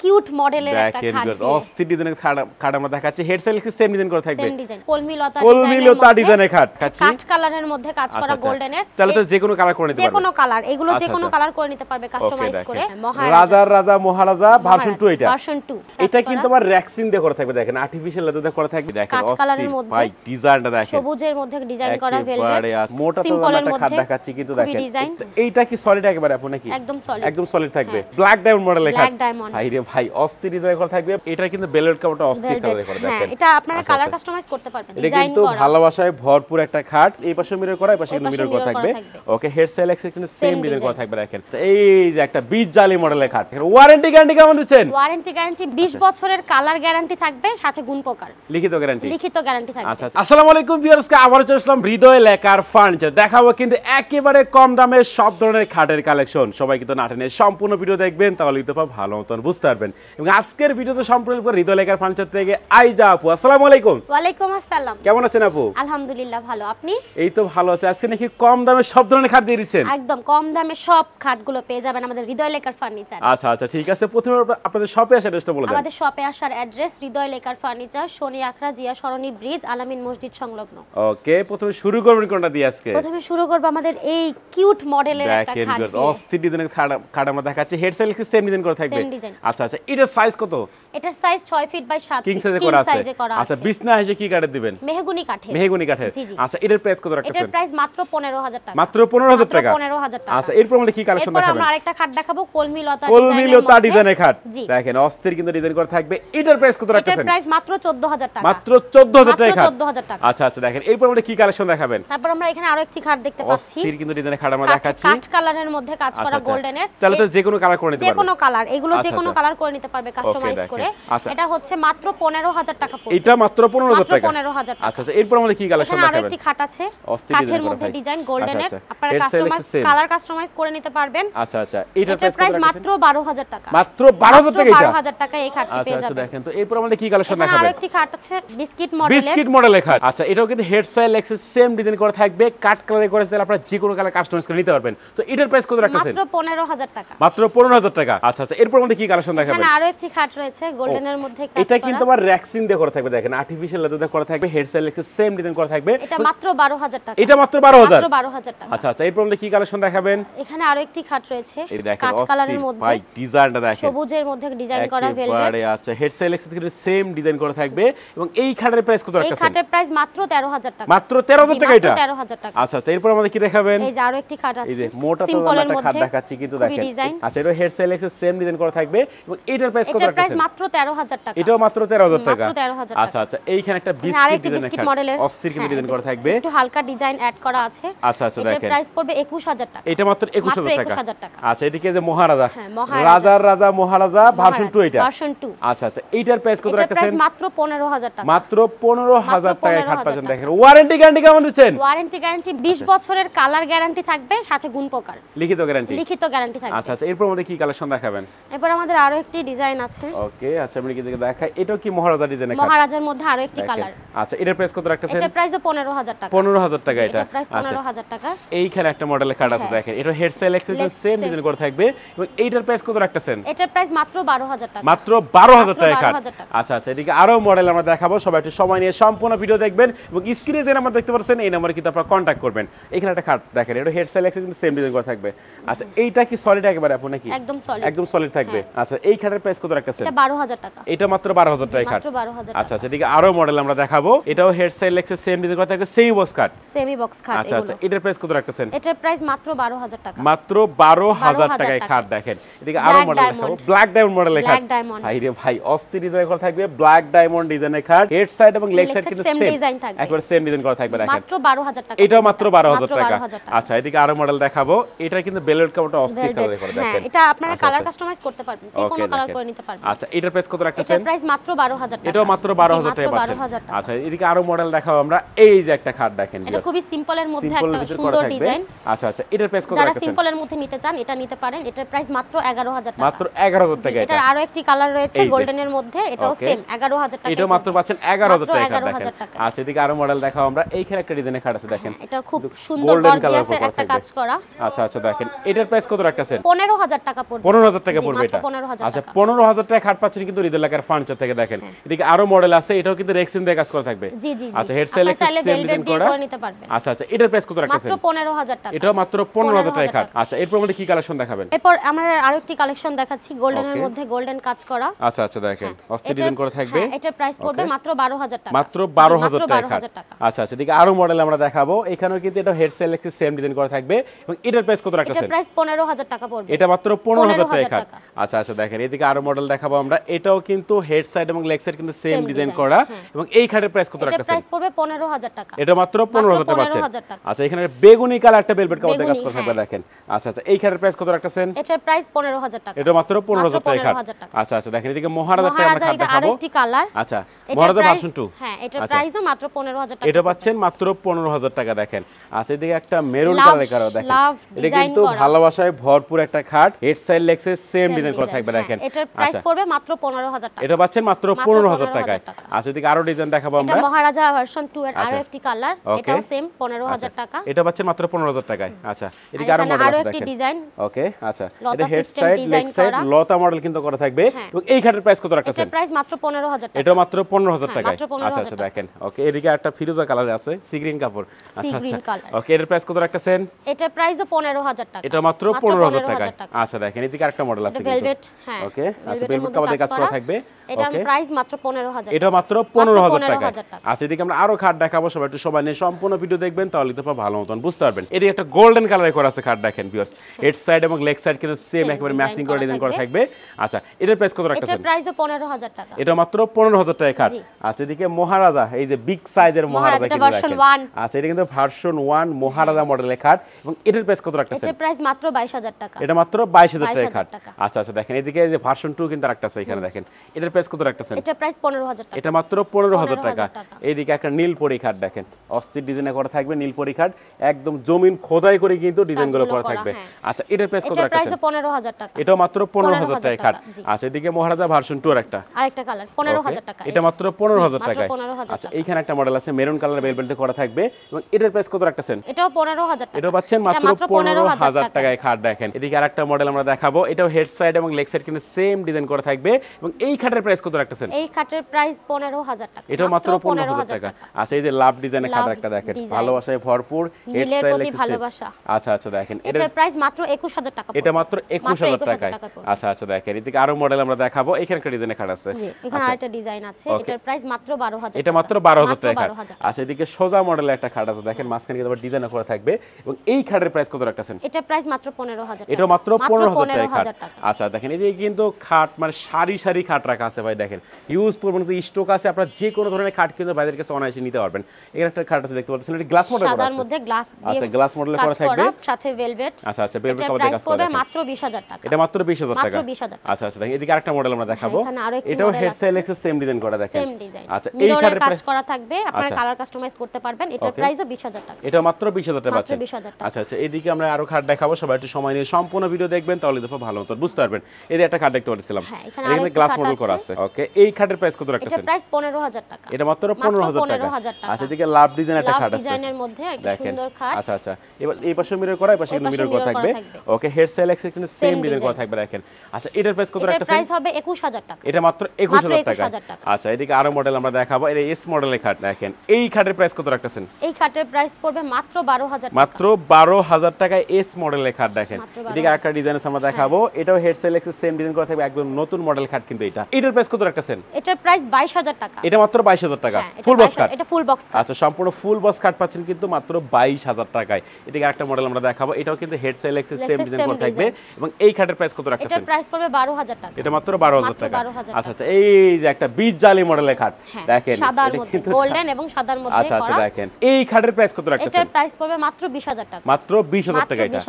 Cute মডেলের একটা খাট দেখেন অস্থির ডিজাইনের খাট আমরা দেখাচ্ছি। হেড সাইড সেম ডিজাইন করা থাকবে, সেম ডিজাইন কলমিলতা ডিজাইনের খাট, কাট কালারের মধ্যে কাজ করা গোল্ডেনের। চলো তো যে কোনো কালার করে নিতে পারবে, যে কোনো কালার, এগুলো যে কোনো কালার করে নিতে পারবে কাস্টমাইজ করে। রাজার রাজা মহারাজা ভার্সন 2 এটা, ভার্সন 2 এটা কিন্তু আবার রেক্সিন দিয়ে করা থাকবে। দেখেন আর্টিফিশিয়াল লেদার দিয়ে করা থাকবে। দেখেন কাট কালারের মধ্যে ভাই ডিজাইনটা দেখেন, সবুজের মধ্যে ডিজাইন করা ভেলভেট মোটা তো একটা খাট দেখাচ্ছি কিন্তু দেখেন এইটা কি সলিড একেবারে আপু নাকি? একদম সলিড থাকবে। ব্ল্যাক ডায়মন্ড মডেলের খাট, ভাই রে ভাই অস্থির ডিজাইন করা থাকবে। এটা কিন্তু বেলেট কাপড়টা অস্থির কালারে করা। দেখেন এটা আপনারা কালার কাস্টমাইজ করতে পারবেন, ডিজাইন করা। এটা কিন্তু ভালোবাসায় ভরপুর একটা খাট। এই পাশে মিরর করা, এই পাশে মিরর করা থাকবে। ওকে, হেড সাইড এক্সেস কিন্তু সেম ডিজাইন করা থাকবে। দেখেন এই যে একটা 20 জালি মডেলের খাট। ওয়ারেন্টি গ্যারান্টি কেমন দিচ্ছেন? ওয়ারেন্টি গ্যারান্টি 20 বছরের কালার গ্যারান্টি থাকবে, সাথে গুণ প্রকার লিখিত গ্যারান্টি। লিখিত গ্যারান্টি থাকবে। আচ্ছা, আসসালামু আলাইকুম ভিউয়ার্স, আবার চলে আসলাম হৃদয় লেকার ফার্নিচার। দেখাবো কিন্তু একেবারে কম দামে সব ধরনের খাটের কালেকশন। সবাই কিন্তু না টেনে সম্পূর্ণ ভিডিও দেখবেন, তাহলে কিন্তু ভালো মতন বুঝতে পারবেন। এবং আজকের ভিডিওতে সম্পূর্ণ হৃদয় লেকার ফার্নিচার থেকে আইজা আপু। আসসালামু আলাইকুম। ওয়ালাইকুম আসসালাম। কেমন আছেন আপু? আলহামদুলিল্লাহ ভালো, আপনি? এই তো ভালো আছে। আজকে নাকি কম দামে সব ধরনের খাট দিয়ে দিচ্ছেন? একদম কম দামে সব খাটগুলো পেয়ে যাবেন আমাদের হৃদয় লেকার ফার্নিচার। আচ্ছা আচ্ছা, ঠিক আছে। প্রথমে আপনাদের শপে আসার অ্যাড্রেসটা বলে দেন। আমাদের শপে আসার অ্যাড্রেস হৃদয় লেকার ফার্নিচার, শনি আখড়া জিয়া সরণি ব্রিজ, আলামিন মসজিদ সংলগ্ন। ওকে, প্রথমে শুরু করবেন কোনটা দিয়ে আজকে? প্রথমে শুরু করব আমাদের এই কিউট মডেলের একটা খাট। দেখেন অস্থির ডিজাইনের খাট আমরা দেখাচ্ছি। হেড সাইড সেম ডিজাইন করা থাকবে। আচ্ছা আচ্ছা, এটার সাইজ কত? এটার size 6 feet by 7 feet, king সাইজে করা আছে। আচ্ছা, বিছনা এসে কি কাঠের দিবেন? মেহগনি কাঠের। মেহগনি কাঠের। আচ্ছা, এটার প্রাইস কত রাখছেন? এটার প্রাইস মাত্র 15000 টাকা। মাত্র 15000 টাকা। 15000 টাকা। আচ্ছা, এরপর আমরা কি কালেকশন দেখাবেন? আমরা আরেকটা খাট দেখাবো কলমিলতা ডিজাইনের খাট। দেখেন অস্থির কিন্তু ডিজাইন করা থাকবে। এটার প্রাইস কত রাখছেন? এটার প্রাইস মাত্র 14000 টাকা। মাত্র 14000 টাকা। 14000 টাকা। আচ্ছা আচ্ছা, দেখেন এরপর আমরা কি কালেকশন দেখাবেন? তারপর আমরা এখানে আরো একটি খাট দেখতে পাচ্ছি। অস্থির কিন্তু ডিজাইনের খাট আমরা দেখাচ্ছি। কাট কালারের মধ্যে কাজ করা গোল্ডেনের। চলো তো যে কোনো কালার করে নিতে পারবে। যে কোনো কালার, এগুলো যে কোনো কালার করে নিতে পারবে কাস্টমাইজ করে। এটা হচ্ছে মাত্র 15000 টাকা পড়বে। এটা মাত্র 15000 টাকা। 15000 টাকা। আচ্ছা আচ্ছা, এরপর আমরা কি কালেকশন দেখাবেন? আরো একটি খাট আছে কাঠের মধ্যে ডিজাইন গোল্ডেনের। আপনারা কালার কাস্টমাইজ করে নিতে পারবেন। আচ্ছা আচ্ছা, এটার প্রাইস মাত্র 12000 টাকা। মাত্র 12000 টাকা। এটা 12000 টাকা এই খাটটি পেয়ে যাবেন। আচ্ছা দেখেন তো এরপর আমরা কি কালেকশন দেখাবেন? আরো একটি খাট আছে বিস্কিট মডেলের খাট। আচ্ছা, এটাও কিন্তু head side access same design করা থাকবে। কাট কালারে করে চাইলে আপনারা যে কোনো কালার কাস্টমাইজ করে নিতে পারবেন। তো এটার প্রাইস কত রাখছেন? মাত্র 15000 টাকা। মাত্র 15000 টাকা। আচ্ছা আচ্ছা, এরপর আমরা কি কালেকশন দেখাবেন? এখানে আরো একটি খাট রয়েছে গোল্ডেনের মধ্যে কাজ করা। এটা কিন্তু আবার রেক্সিন দিয়ে করা থাকবে। দেখেন আর্টিফিশিয়াল লেদার দিয়ে করা থাকবে। Head side access same design করা থাকবে। এটা মাত্র 12000 টাকা। এটা মাত্র 12000। মাত্র 12000 টাকা। আচ্ছা আচ্ছা, এরপর আমরা কি কালেকশন দেখাবেন? এখানে আরো একটি খাট রয়েছে কাট কালারের মধ্যে। ভাই ডিজাইনটা দেখেন, সবুজের মধ্যে ডিজাইন করা ভেলভেট। আচ্ছা, হেড সাইড এক্সেস কিন্তু সেম ডিজাইন করা থাকবে। এবং এই খাটের প্রাইস কত রাখছেন? এই খাটের প্রাইস মাত্র 13000 টাকা। মাত্র 13000 টাকা। এটা 13000 টাকা। আচ্ছা আচ্ছা, এরপর আমাদের কি দেখাবেন? এই যে আরো একটি খাট আছে। এই যে মোটা তো একটা খাট দেখাচ্ছি কিন্তু দেখেন। আচ্ছা, এটা head side access same design করা থাকবে। এবং এটার প্রাইস কত রাখছেন? এটার প্রাইস মাত্র 13000 টাকা। এটাও মাত্র 13000 টাকা। মাত্র 13000 টাকা। আচ্ছা আচ্ছা, এইখানে একটা বিস্কিট মডেলের অস্থির কিন্তু ডিজাইন করা থাকবে। একটু হালকা ডিজাইন অ্যাড করা আছে। আচ্ছা আচ্ছা, দেখেন এটার প্রাইস পড়বে 21000 টাকা। এটা মাত্র 21000 টাকা। 21000 টাকা। আচ্ছা, এদিকে যে মহারাজা, রাজার রাজা মহারাজা ভার্সন 2 এটা। ভার্সন 2। আচ্ছা আচ্ছা, এইটার প্রাইস কত রাখছেন? এটার প্রাইস মাত্র 15000 টাকা। মাত্র 15000 টাকায় খাট পাচ্ছেন। দেখেন ওয়ারেন্টি গ্যারান্টি কেমন দিচ্ছেন? ওয়ারেন্টি গ্যারান্টি 20 বছরের কালার গ্যারান্টি থাকবে, সাথে গুণ প্রকার লিখিত গ্যারান্টি। লিখিত গ্যারান্টি থাকবে। আচ্ছা আচ্ছা, এরপর আমাদের কি কালেকশন দেখাবেন? এরপর আমাদের আরো একটি ডিজাইন আছে। ওকে, আচ্ছা আমি কি দেখে দেখাই। এটাও কি মহারাজা ডিজাইনের খাট? মহারাজার মধ্যে আরো একটি কালার। আচ্ছা, এটার প্রাইস কত রাখছেন? এটার প্রাইস 15000 টাকা। 15000 টাকা এটা। এটার প্রাইস 15000 টাকা। এইখানে একটা মডেলের খাট আছে দেখেন। এটা head side access same design করা থাকবে। এবং এইটার প্রাইস কত রাখছেন? এটার প্রাইস মাত্র 12000 টাকা। মাত্র 12000 টাকা খাট। আচ্ছা আচ্ছা, এদিকে আরো মডেল আমরা দেখাবো। সবাই একটু সময় নিয়ে সম্পূর্ণ ভিডিও দেখবেন। এবং স্ক্রিনে যে নাম্বার দেখতে পাচ্ছেন এই নম্বরে কিন্তু আপনারা কন্টাক্ট করবেন। এখানে একটা খাট দেখেন, এটা head side access same design করা থাকবে। আচ্ছা, এইটা কি সলিড একেবারে আপু নাকি? একদম সলিড। একদম সলিড থাকবে। আচ্ছা, এই খাটের প্রাইস কত রাখছেন? এটা 12000 টাকা। এটা মাত্র 12000 টাকা খাট। মাত্র 12000 আচ্ছা আচ্ছা, এদিকে আরো মডেল আমরা দেখাবো। এটাও head side access same design করা থাকবে, সেমি বক্স খাট। সেমি বক্স খাট। আচ্ছা আচ্ছা, এটার প্রাইস কত রাখছেন? এটার প্রাইস মাত্র 12000 টাকা। মাত্র 12000 টাকায় খাট। দেখেন এদিকে আরো মডেল দেখাবো। ব্ল্যাক ডায়মন্ড মডেলের খাট। ভাই রে ভাই অস্থির ডিজাইন করা থাকবে। ব্ল্যাক ডায়মন্ড ডিজাইনের খাট। হেড সাইড এবং লেগ সাইড কিন্তু সেম ডিজাইন থাকবে। একবার সেম ডিজাইন করা থাকবে। দেখেন মাত্র 12000 টাকা। এটাও মাত্র 12000 টাকা। আচ্ছা, এদিকে আরো মডেল দেখাবো। এটা কিন্তু বেলেট কাপড়টা অস্থির কালারে করা। দেখেন এটা আপনারা কালার কাস্টমাইজ করতে পারবেন, যে কোনো কালার করে নিতে পারবেন। আচ্ছা, এটার প্রাইস কত রাখছেন? এটার প্রাইস মাত্র 12000 টাকা। এটাও মাত্র 12000 টাকা পাচ্ছেন। আচ্ছা, এদিকে আরো মডেল দেখাবো আমরা। এই যে একটা খাট দেখেন, এটা খুবই সিম্পলের মধ্যে একটা সুন্দর ডিজাইন। আচ্ছা আচ্ছা, এটার প্রাইস কত রাখছেন? রাখছেন? যারা সিম্পলের মধ্যে নিতে চান এটা নিতে পারেন। এটার প্রাইস মাত্র 11000 টাকা। মাত্র 11000 টাকা। এটার আরো একটি কালার রয়েছে গোল্ডেনের মধ্যে, এটাও সেম 11000 টাকা। এটাও মাত্র পাচ্ছেন 11000 টাকা। দেখেন আচ্ছা, এদিকে আরো মডেল দেখাও আমরা। এইখানে একটা ডিজাইনের খাট আছে দেখেন, এটা খুব সুন্দর গর্জিয়াসের একটা কাজ করা। আচ্ছা আচ্ছা, দেখেন এটার প্রাইস কত রাখছেন? 15000 টাকা পড়বে। 15000 টাকা পড়বে এটা। মাত্র 15000 আচ্ছা, আচ্ছা 15000 টাকা খাট পাচ্ছেন কিন্তু হৃদয় লেকার ফার্নিচার থেকে দেখেন এদিকে আরো মডেল আছে এটাও কিন্তু রেক্সিন দিয়ে কাজ করা থাকবে জি জি আচ্ছা head side access same design করা নিতে পারবেন আচ্ছা আচ্ছা এটার প্রাইস কত রাখছেন মাত্র 15000 টাকা এটা মাত্র 15000 টাকা খাট আচ্ছা এরপর আমাদের কি কালেকশন দেখাবেন এরপর আমরা আরেকটি কালেকশন দেখাচ্ছি গোল্ডেনের মধ্যে গোল্ডেন কাজ করা আচ্ছা আচ্ছা দেখেন অস্থির ডিজাইন করা থাকবে এটার প্রাইস পড়বে মাত্র 12000 টাকা মাত্র 12000 টাকা খাট আচ্ছা আচ্ছা এদিকে আরো মডেল আমরা দেখাবো এখানেও কিন্তু এটা head side access same design করা থাকবে এবং এটার প্রাইস কত রাখছেন এটার প্রাইস 15000 টাকা পড়বে এটা মাত্র 15000 টাকা খাট আচ্ছা আচ্ছা দেখেন এদিকে আরো মডেল দেখাবো আমরা এটাও কিন্তু হেড সাইড এবং লেগ সাইড কিন্তু সেম ডিজাইন করা এবং এই খাটের প্রাইস কত রাখছেন এটার প্রাইস পড়বে 15000 টাকা এটা মাত্র 15000 টাকা পাচ্ছেন আচ্ছা এখানে বেগুনি কালার একটা ভেলভেট কাপড় কাজ করা থাকবে দেখেন আচ্ছা আচ্ছা এই খাটের প্রাইস কত রাখছেন এটার প্রাইস 15000 টাকা এটা মাত্র 15000 টাকা খাট আচ্ছা আচ্ছা দেখেন এদিকে মহারাজাটা আমরা খাট দেখাবো আরেকটি কালার আচ্ছা মহারাজা ভার্সন 2 হ্যাঁ এটার প্রাইসও মাত্র 15000 টাকা এটা পাচ্ছেন মাত্র 15000 টাকা দেখেন আচ্ছা এদিকে একটা মেরুন কালার করা দেখেন এটা কিন্তু ভালোবাসায় ভরপুর একটা খাট head side leg side same design করা থাকবে দেখেন এটার প্রাইস পড়বে মাত্র 15000 টাকা এটা পাচ্ছেন মাত্র 15000 টাকায় আচ্ছা এদিকে আরো ডিজাইন দেখাবো আমরা এটা মহারাজা ভার্সন 2 এর আরো একটি কালার এটাও সেম 15000 টাকা এটা পাচ্ছেন মাত্র 15000 টাকায় আচ্ছা এদিকে আরো মডেল আছে দেখেন ডিজাইন ওকে আচ্ছা এটা হেড সাইড লেগ সাইড লতা মডেল কিন্তু করা থাকবে এবং এই খাটের প্রাইস কত রাখছেন এটার প্রাইস মাত্র 15000 টাকা এটা মাত্র 15000 টাকায় আচ্ছা আচ্ছা দেখেন ওকে এদিকে একটা ফিরোজা কালার আছে সি গ্রিন কাপড় আচ্ছা আচ্ছা ওকে এর প্রাইস কত রাখছেন এটার প্রাইসও 15000 টাকা এটা মাত্র 15000 টাকায় আচ্ছা দেখেন এদিকে আরেকটা মডেল আছে ভেলভেট হ্যাঁ ওকে আচ্ছা ভেলভেট কাপড়ে কাজ করা থাকবে এটার প্রাইস মাত্র 15000 এটা মাত্র 15000 টাকা আচ্ছা এদিকে আমরা আরো খাট দেখাবো সবাই একটু সবাই নিয়ে সম্পূর্ণ ভিডিও দেখবেন তাহলে তো ভালো মতন বুঝতে পারবেন এদিকে একটা গোল্ডেন কালারে করা আছে খাট দেখেন ভিউয়ার্স হেড সাইড এবং লেগ সাইড কিন্তু সেম একেবারে ম্যাচিং করে ডিজাইন করা থাকবে আচ্ছা এটার প্রাইস কত রাখছেন এটার প্রাইসও 15000 টাকা এটা মাত্র 15000 টাকা খাট আচ্ছা এদিকে মহারাজা এই যে বিগ সাইজের মহারাজা কিন্তু ভার্সন 1 আচ্ছা এটা কিন্তু ভার্সন 1 মহারাজা মডেলের খাট এবং এটার প্রাইস কত রাখছেন এটার প্রাইস মাত্র 22000 টাকা এটা মাত্র 22000 টাকা খাট আচ্ছা আচ্ছা দেখেন এদিকে এই যে ভার্সন 2 কিন্তু আরেকটা আছে এখানে দেখেন এটার প্রাইস কত রাখছেন এটার প্রাইস 15000 টাকা এটা মাত্র 15000 টাকা এইদিকে একটা নীলপরি খাট দেখেন অস্থির ডিজাইনে করা থাকবে নীলপরি খাট একদম জমিন খোদাই করে কিন্তু ডিজাইনগুলো করা থাকবে আচ্ছা এটার প্রাইস কত রাখছেন এটার প্রাইস 15000 টাকা এটা মাত্র 15000 টাকা খাট আচ্ছা এদিকে মহারাজা ভার্সন 2 আরেকটা কালার 15000 টাকা এটা মাত্র 15000 টাকা আচ্ছা এইখানে একটা মডেল আছে মেরুন কালার ভেলভেটে করা থাকবে এবং এটার প্রাইস কত রাখছেন এটাও 15000 টাকা এটা পাচ্ছেন মাত্র 15000 টাকায় খাট দেখেন এদিকে আরেকটা মডেল আমরা দেখাবো এটাও হেড সাইড এবং লেগ সাইড কিন্তু সেম ডিজাইন করা থাকবে এবং এই খাটের প্রাইস কত রাখছেন এই খাটের প্রাইস 15000 টাকা এটা মাত্র 15000 টাকা আচ্ছা এই যে লাভ ডিজাইনের খাট একটা দেখেন ভালোবাসায় ভরপুর হেড সাইড লেগ সাইড আচ্ছা আচ্ছা দেখেন এটার প্রাইস মাত্র 21000 টাকা এটা মাত্র 21000 টাকায় আচ্ছা আচ্ছা দেখেন এদিকে আরো মডেল আমরা দেখাবো এখানে একটা ডিজাইনের খাট আছে এখানে আরেকটা ডিজাইন আছে এটার প্রাইস মাত্র 12000 এটা মাত্র 12000 টাকা আচ্ছা এদিকে সোজা মডেলের একটা খাট আছে দেখেন মাঝখানে কিন্তু ডিজাইন করা থাকবে এবং এই খাটের প্রাইস কত রাখছেন এটার প্রাইস মাত্র 15000 টাকা এটা মাত্র 15000 টাকা খাট আচ্ছা দেখেন এদিকে কিন্তু খাট মানে সারি সারি খাট রাখা আছে ভাই দেখেন হিউজ পরিমাণে স্টক আছে আপনারা যে কোনো ধরনের খাট কিন্তু বাইরের কাছে অনায়াসে নিতে পারবেন এখানে একটা খাট আছে দেখতে পাচ্ছেন এটা গ্লাস মডেল করা আছে সাদার মধ্যে গ্লাস দিয়ে আচ্ছা গ্লাস মডেল করা থাকবে সাথে ভেলভেট আচ্ছা আচ্ছা ভেলভেট কাপড় দিয়ে কাজ করা আছে মাত্র 20000 টাকা এটা মাত্র 20000 টাকা আচ্ছা আচ্ছা দেখেন এদিকে আরেকটা মডেল আমরা দেখাবো এটাও head side access same design করা দেখেন সেম ডিজাইন আচ্ছা এই খাটের কাজ করা থাকবে আপনারা কালার কাস্টমাইজ করতে পারবেন এটার প্রাইসও 20000 টাকা এটা মাত্র 20000 টাকা পাচ্ছেন আচ্ছা আচ্ছা এদিকে আমরা আরো খাট দেখাবো সবাই একটু সময় নিয়ে সম্পূর্ণ ভিডিও দেখবেন তাহলে দেখো ভালো মতো বুঝতে পারবেন এই যে একটা খাট দেখতে পাচ্ছিলাম এখানে গ্লাস মডেল করা আছে ওকে এই খাটের প্রাইস কত রাখছেন এটার প্রাইস 15000 টাকা এটা মাত্র 15000 টাকা আচ্ছা এদিকে লাভ ডিজাইন একটা খাট আছে ডিজাইনের মধ্যে একটা সুন্দর খাট আচ্ছা আচ্ছা এবার এই পাশে মিরর করা এই পাশে কিন্তু মিরর করা থাকবে ওকে হেড সাইড এক্সেস কিন্তু সেম ডিজাইন করা থাকবে দেখেন আচ্ছা এটার প্রাইস কত রাখছেন এটার প্রাইস হবে 21000 টাকা এটা মাত্র 21000 টাকা আচ্ছা এদিকে আরো মডেল আমরা দেখাবো এটা এস মডেলের খাট দেখেন এই খাটের প্রাইস কত রাখছেন এই খাটের প্রাইস পড়বে মাত্র 12000 টাকা মাত্র 12000 টাকায় এস মডেলের খাট দেখেন এদিকে আরেকটা ডিজাইন আছে আমরা দেখাবো এটাও head side access same design করা থাকবে একদম নতুন মডেল খাট কিন্তু এটার প্রাইস কত রাখছেন এটার প্রাইস 22000 টাকা এটা মাত্র 22000 টাকা ফুল বক্স খাট এটা ফুল বক্স খাট আচ্ছা সম্পূর্ণ ফুল বক্স খাট পাচ্ছেন কিন্তু মাত্র 22000 টাকায় এদিকে আরেকটা মডেল আমরা দেখাবো এটাও কিন্তু head side access same design করা থাকবে এবং এই খাটের প্রাইস কত রাখছেন এটার প্রাইস পড়বে 12000 টাকা এটা মাত্র 12000 টাকা আচ্ছা আচ্ছা এই যে একটা 20 জালি মডেলের খাট দেখেন সাদার মধ্যে গোল্ডেন এবং সাদার মধ্যে আচ্ছা আচ্ছা দেখেন এই খাটের প্রাইস কত রাখছেন এটার প্রাইস পড়বে মাত্র 20000 টাকা মাত্র 20000 টাকা এটা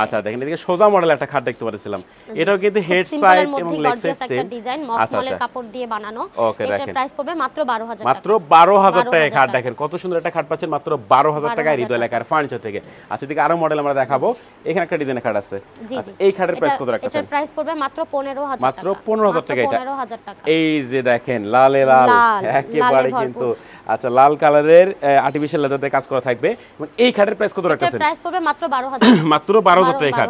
আচ্ছা দেখেন এদিকে সোজা মডেল একটা খাট দেখতে পাচ্ছিলাম এটাও কিন্তু হেড সাইড এবং লেগ সাইড সেম ডিজাইন মফমলের কাপড় দিয়ে বানানো এটার প্রাইস পড়বে মাত্র 12000 টাকা মাত্র 12000 টাকা খাট দেখেন কত সুন্দর একটা খাট পাচ্ছেন মাত্র 12000 টাকায় হৃদয় লেকার ফার্নিচার থেকে আচ্ছা এদিকে আরো মডেল আমরা দেখাবো এখানে একটা ডিজাইনের খাট আছে আচ্ছা এই খাটের প্রাইস কত রাখছেন এটার প্রাইস পড়বে মাত্র 15000 টাকা মাত্র 15000 টাকা এটা 15000 টাকা এই যে দেখেন লালে লাল একেবারে কিন্তু আচ্ছা লাল কালারের আর্টিফিশিয়াল লেদার দিয়ে কাজ করা থাকবে এবং এই খাটের প্রাইস কত রাখছেন এটার প্রাইস পড়বে মাত্র 12000 মাত্র 12000 টাকা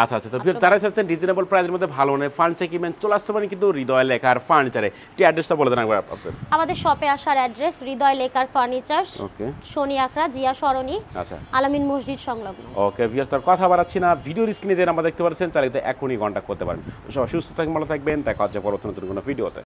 আচ্ছা আচ্ছা তো যারা চাচ্ছেন রিজনেবল প্রাইসের মধ্যে ভালো মানের ফার্নিচার কিনবেন চলে আসতে পারেন কিন্তু হৃদয় লেখার ফার্নিচারে। টি অ্যাড্রেসটা বলে দেন একবার আপনাদের। আমাদের শপে আসার অ্যাড্রেস হৃদয় লেখার ফার্নিচার, ওকে, শনি আখড়া, জিয়া সরণি, আচ্ছা, আলামিন মসজিদ সংলগ্ন। ওকে ভিউয়ার্স, তার কথা বাড়াচ্ছি না, ভিডিওর স্ক্রিনে যে নাম্বার দেখতে পাচ্ছেন চাইলে এখনই কন্ট্যাক্ট করতে পারেন। সবাই সুস্থ থাকবেন, ভালো থাকবেন, দেখা হচ্ছে পরবর্তী নতুন কোনো ভিডিওতে।